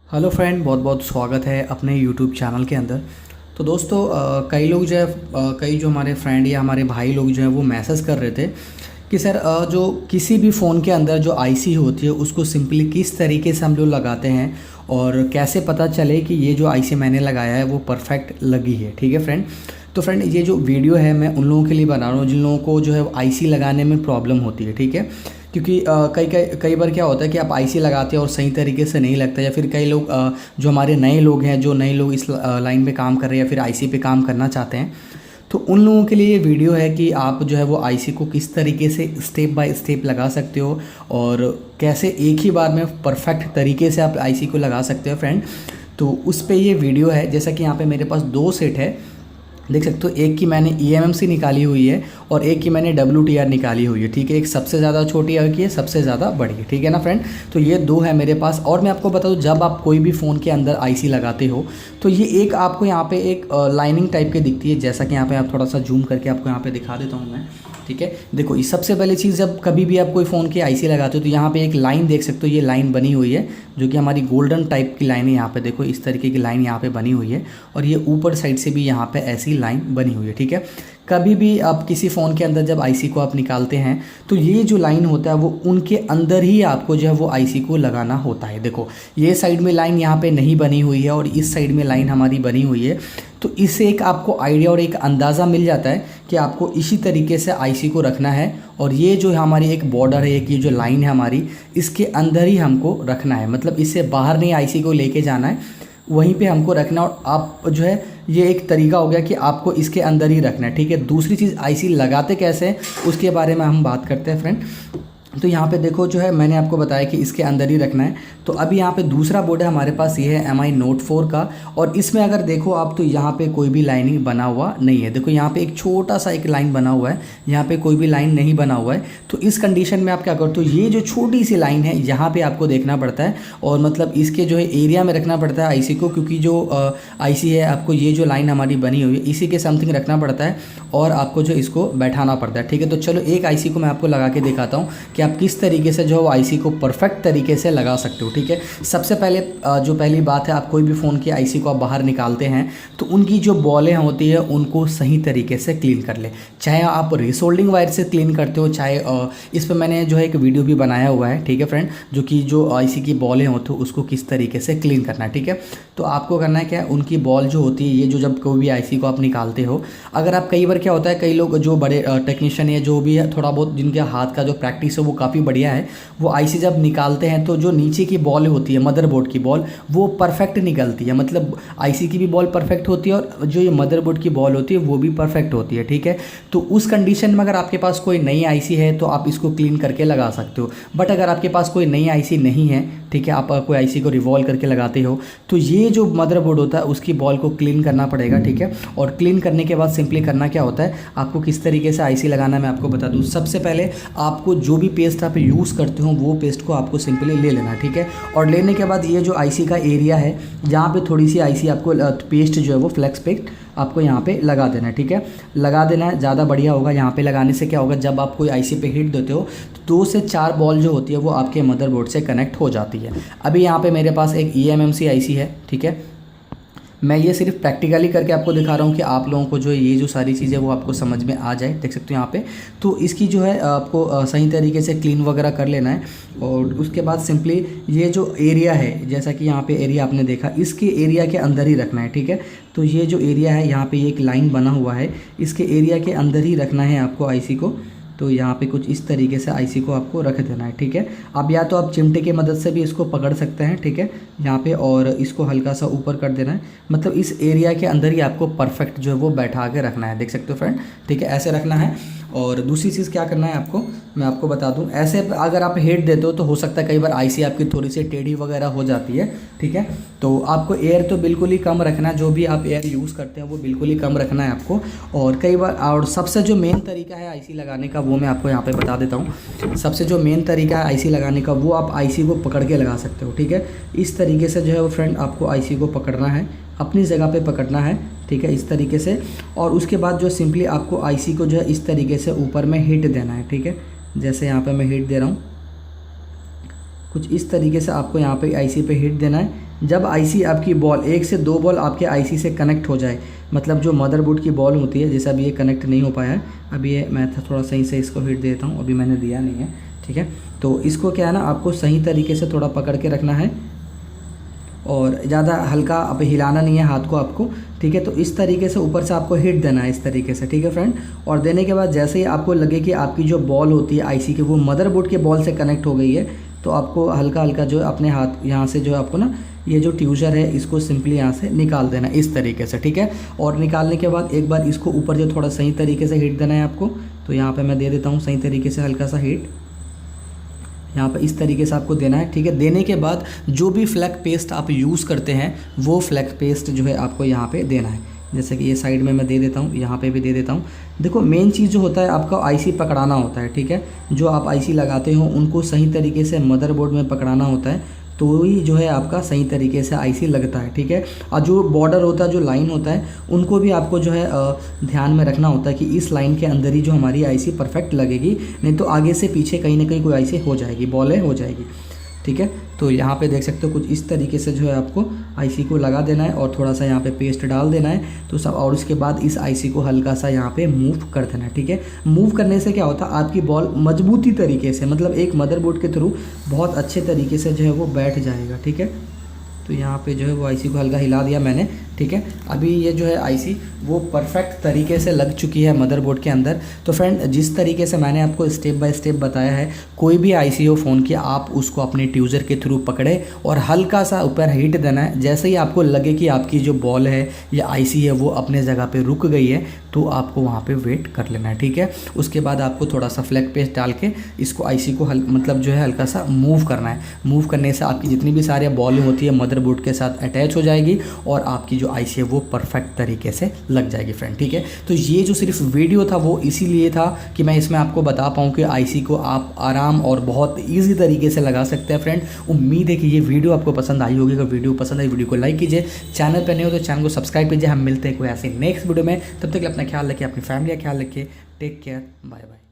Hello friend, बहुत बहुत स्वागत है अपने यूट्यूब चैनल के अंदर। तो दोस्तों कई लोग जो है कई जो हमारे फ्रेंड या हमारे भाई लोग जो हैं वो मैसेज कर रहे थे कि सर जो किसी भी फ़ोन के अंदर जो आईसी होती है उसको सिंपली किस तरीके से हम लोग लगाते हैं और कैसे पता चले कि ये जो आईसी मैंने लगाया है वो परफेक्ट लगी है। ठीक है फ्रेंड। तो फ्रेंड ये जो वीडियो है मैं उन लोगों के लिए बना रहा हूँ जिन लोगों को जो है आईसी लगाने में प्रॉब्लम होती है। ठीक है। क्योंकि कई कई कई बार क्या होता है कि आप आईसी लगाते हैं और सही तरीके से नहीं लगता, या फिर कई लोग जो हमारे नए लोग हैं, जो नए लोग इस लाइन पे काम कर रहे हैं या फिर आईसी पे काम करना चाहते हैं, तो उन लोगों के लिए ये वीडियो है कि आप जो है वो आईसी को किस तरीके से स्टेप बाय स्टेप लगा सकते हो और कैसे एक ही बार में परफेक्ट तरीके से आप आईसी को लगा सकते हो फ्रेंड। तो उस पे ये वीडियो है। जैसा कि यहाँ पे मेरे पास दो सेट है, देख सकते हो। एक की मैंने EMMC निकाली हुई है और एक की मैंने WTR निकाली हुई है। ठीक है। एक सबसे ज़्यादा छोटी है, एक ये सबसे ज़्यादा बड़ी है। ठीक है ना फ्रेंड। तो ये दो है मेरे पास। और मैं आपको बता दूँ, जब आप कोई भी फ़ोन के अंदर आईसी लगाते हो तो ये एक आपको यहाँ पे एक लाइनिंग टाइप की दिखती है। जैसा कि यहाँ पे आप थोड़ा सा जूम करके आपको यहाँ पे दिखा देता हूँ मैं। ठीक है। देखो, ये सबसे पहली चीज़, जब कभी भी आप कोई फ़ोन की आईसी लगाते हो तो यहाँ पे एक लाइन देख सकते हो। ये लाइन बनी हुई है जो कि हमारी गोल्डन टाइप की लाइन है। यहाँ पे देखो, इस तरीके की लाइन यहाँ पे बनी हुई है और ये ऊपर साइड से भी यहाँ पे ऐसी लाइन बनी हुई है। ठीक है। कभी भी आप किसी फ़ोन के अंदर जब आईसी को आप निकालते हैं तो ये जो लाइन होता है वो उनके अंदर ही आपको जो है वो आईसी को लगाना होता है। देखो, ये साइड में लाइन यहाँ पे नहीं बनी हुई है और इस साइड में लाइन हमारी बनी हुई है। तो इससे एक आपको आइडिया और एक अंदाज़ा मिल जाता है कि आपको इसी तरीके से आईसी को रखना है। और ये जो हमारी एक बॉर्डर है, एक ये जो लाइन है हमारी, इसके अंदर ही हमको रखना है। मतलब इससे बाहर नहीं आईसी को लेके जाना है, वहीं पे हमको रखना। और आप जो है, ये एक तरीका हो गया कि आपको इसके अंदर ही रखना है। ठीक है। दूसरी चीज़, आईसी लगाते कैसे हैं उसके बारे में हम बात करते हैं फ्रेंड। तो यहाँ पे देखो, जो है मैंने आपको बताया कि इसके अंदर ही रखना है। तो अभी यहाँ पे दूसरा बोर्ड है हमारे पास, ये है MI Note 4 का। और इसमें अगर देखो आप तो यहाँ पे कोई भी लाइनिंग बना हुआ नहीं है। देखो, यहाँ पे एक छोटा सा एक लाइन बना हुआ है, यहाँ पे कोई भी लाइन नहीं बना हुआ है। तो इस कंडीशन में आप क्या करो, तो ये जो छोटी सी लाइन है यहाँ पे आपको देखना पड़ता है और मतलब इसके जो है एरिया में रखना पड़ता है आईसी को, क्योंकि जो आईसी है आपको ये जो लाइन हमारी बनी हुई है इसी के समथिंग रखना पड़ता है और आपको जो इसको बैठाना पड़ता है। ठीक है। तो चलो एक आईसी को मैं आपको लगा के दिखाता हूँ कि आप किस तरीके से जो आईसी को परफेक्ट तरीके से लगा सकते हो। ठीक है। सबसे पहले जो पहली बात है, आप कोई भी फ़ोन की आईसी को आप बाहर निकालते हैं तो उनकी जो बॉलें होती है उनको सही तरीके से क्लीन कर ले। चाहे आप रिसोल्डिंग वायर से क्लीन करते हो, चाहे इस पर मैंने जो है एक वीडियो भी बनाया हुआ है। ठीक है फ्रेंड। जो कि जो आईसी की बॉलें होती है उसको किस तरीके से क्लीन करना है। ठीक है। तो आपको करना है क्या, उनकी बॉल जो होती है, ये जो जब कोई भी आईसी को आप निकालते हो, अगर आप कई बार क्या होता है, कई लोग जो बड़े टेक्नीशियन है, जो भी है थोड़ा बहुत जिनके हाथ का जो प्रैक्टिस है वो काफ़ी बढ़िया है, वो आईसी जब निकालते हैं तो जो नीचे की बॉल होती है, मदरबोर्ड की बॉल, वो परफेक्ट निकलती है। मतलब आईसी की भी बॉल परफेक्ट होती है और जो ये मदरबोर्ड की बॉल होती है वो भी परफेक्ट होती है। ठीक है। तो उस कंडीशन में अगर आपके पास कोई नई आईसी है तो आप इसको क्लीन करके लगा सकते हो। बट अगर आपके पास कोई नई आईसी नहीं है, ठीक है, आप कोई आईसी को रिवॉल्व करके लगाते हो, तो ये जो मदरबोर्ड होता है उसकी बॉल को क्लीन करना पड़ेगा। ठीक है। और क्लीन करने के बाद सिंपली करना क्या होता है, आपको किस तरीके से आईसी लगाना मैं आपको बता दूँ। सबसे पहले आपको जो भी पेस्ट आप यूज़ करते हो वो पेस्ट को आपको सिंपली ले लेना है। ठीक है। और लेने के बाद ये जो आईसी का एरिया है, यहाँ पे थोड़ी सी आईसी आपको पेस्ट जो है वो फ्लेक्स पेस्ट आपको यहाँ पे लगा देना है। ठीक है। लगा देना है, ज़्यादा बढ़िया होगा। यहाँ पे लगाने से क्या होगा, जब आप कोई आईसी पे हिट देते हो तो 2 से 4 बॉल जो होती है वो आपके मदरबोर्ड से कनेक्ट हो जाती है। अभी यहाँ पे मेरे पास एक EMMC आईसी है। ठीक है। मैं ये सिर्फ प्रैक्टिकली करके आपको दिखा रहा हूँ कि आप लोगों को जो ये जो सारी चीज़ें वो आपको समझ में आ जाए। देख सकते हो यहाँ पे। तो इसकी जो है आपको सही तरीके से क्लीन वगैरह कर लेना है। और उसके बाद सिंपली ये जो एरिया है, जैसा कि यहाँ पे एरिया आपने देखा, इसके एरिया के अंदर ही रखना है। ठीक है। तो ये जो एरिया है, यहाँ पे एक लाइन बना हुआ है, इसके एरिया के अंदर ही रखना है आपको आईसी को। तो यहाँ पे कुछ इस तरीके से आईसी को आपको रख देना है। ठीक है। अब या तो आप चिमटे की मदद से भी इसको पकड़ सकते हैं। ठीक है। यहाँ पे और इसको हल्का सा ऊपर कर देना है। मतलब इस एरिया के अंदर ही आपको परफेक्ट जो है वो बैठा के रखना है। देख सकते हो फ्रेंड। ठीक है। ऐसे रखना है। और दूसरी चीज़ क्या करना है आपको, मैं आपको बता दूं, ऐसे अगर आप हेड देते हो सकता है कई बार आईसी आपकी थोड़ी सी टेढ़ी वगैरह हो जाती है। ठीक है। तो आपको एयर तो बिल्कुल ही कम रखना है, जो भी आप एयर यूज़ करते हैं वो बिल्कुल ही कम रखना है आपको। और कई बार, और सबसे जो मेन तरीका है आईसी लगाने का वो मैं आपको यहाँ पे बता देता हूँ। सबसे जो मेन तरीका है आईसी लगाने का, वो आप आईसी को पकड़ के लगा सकते हो। ठीक है। इस तरीके से जो है वो फ्रेंड आपको आईसी को पकड़ना है, अपनी जगह पे पकड़ना है। ठीक है। इस तरीके से। और उसके बाद जो सिंपली आपको आईसी को जो है इस तरीके से ऊपर में हिट देना है। ठीक है। जैसे यहाँ पे मैं हिट दे रहा हूँ, कुछ इस तरीके से आपको यहाँ पे आईसी पे हिट देना है। जब आईसी आपकी बॉल 1 से 2 बॉल आपके आईसी से कनेक्ट हो जाए, मतलब जो मदरबोर्ड की बॉल होती है, जैसे अभी ये कनेक्ट नहीं हो पाया है, अभी ये मैं थोड़ा सही से इसको हिट देता हूँ, अभी मैंने दिया नहीं है, ठीक है। तो इसको क्या है ना, आपको सही तरीके से थोड़ा पकड़ के रखना है और ज़्यादा हल्का अब हिलाना नहीं है हाथ को आपको, ठीक है। तो इस तरीके से ऊपर से आपको हिट देना है इस तरीके से, ठीक है फ्रेंड। और देने के बाद जैसे ही आपको लगे कि आपकी जो बॉल होती है आईसी की वो मदरबोर्ड के बॉल से कनेक्ट हो गई है, तो आपको हल्का हल्का जो है अपने हाथ यहाँ से जो है आपको ना ये जो ट्यूजर है इसको सिंपली यहाँ से निकाल देना है इस तरीके से, ठीक है। और निकालने के बाद एक बार इसको ऊपर जो थोड़ा सही तरीके से हिट देना है आपको। तो यहाँ पे मैं दे देता हूँ सही तरीके से हल्का सा हिट, यहाँ पर इस तरीके से आपको देना है, ठीक है। देने के बाद जो भी फ्लैग पेस्ट आप यूज़ करते हैं वो फ्लैग पेस्ट जो है आपको यहाँ पे देना है। जैसे कि ये साइड में मैं दे देता हूँ, यहाँ पे भी दे देता हूँ। देखो मेन चीज़ जो होता है आपका आईसी पकड़ाना होता है, ठीक है। जो आप आईसी लगाते हो उनको सही तरीके से मदरबोर्ड में पकड़ाना होता है, तो ही जो है आपका सही तरीके से आईसी लगता है, ठीक है। और जो बॉर्डर होता है, जो लाइन होता है, उनको भी आपको जो है ध्यान में रखना होता है कि इस लाइन के अंदर ही जो हमारी आईसी परफेक्ट लगेगी, नहीं तो आगे से पीछे कहीं ना कहीं कोई आईसी हो जाएगी, बॉलें हो जाएगी, ठीक है। तो यहाँ पे देख सकते हो कुछ इस तरीके से जो है आपको आईसी को लगा देना है और थोड़ा सा यहाँ पे पेस्ट डाल देना है, तो सब। और उसके बाद इस आईसी को हल्का सा यहाँ पे मूव कर देना है, ठीक है। मूव करने से क्या होता है, आपकी बॉल मजबूती तरीके से, मतलब एक मदरबोर्ड के थ्रू बहुत अच्छे तरीके से जो है वो बैठ जाएगा, ठीक है। तो यहाँ पे जो है वो आईसी को हल्का हिला दिया मैंने, ठीक है। अभी ये जो है आईसी वो परफेक्ट तरीके से लग चुकी है मदरबोर्ड के अंदर। तो फ्रेंड जिस तरीके से मैंने आपको स्टेप बाय स्टेप बताया है, कोई भी आईसी हो फ़ोन की, आप उसको अपने ट्यूज़र के थ्रू पकड़े और हल्का सा ऊपर हीट देना है। जैसे ही आपको लगे कि आपकी जो बॉल है या आईसी है वो अपने जगह पे रुक गई है, तो आपको वहाँ पे वेट कर लेना है, ठीक है। उसके बाद आपको थोड़ा सा फ्लैग पेस्ट डाल के इसको आईसी को मतलब जो है हल्का सा मूव करना है। मूव करने से आपकी जितनी भी सारी बॉलिंग होती है मदरबोर्ड के साथ अटैच हो जाएगी और आपकी जो आईसी है वो परफेक्ट तरीके से लग जाएगी फ्रेंड, ठीक है। तो ये जो सिर्फ वीडियो था वो इसीलिए था कि मैं इसमें आपको बता पाऊँ कि आईसी को आप आराम और बहुत ईजी तरीके से लगा सकते हैं फ्रेंड। उम्मीद है कि ये वीडियो आपको पसंद आई होगी। अगर वीडियो पसंद आई, वीडियो को लाइक कीजिए, चैनल पर नहीं हो तो चैनल को सब्सक्राइब कीजिए। हम मिलते हैं कोई ऐसे नेक्स्ट वीडियो में, तब तक अपना ख्याल रखिए, अपनी फैमिली का ख्याल रखिए। Take care, bye bye.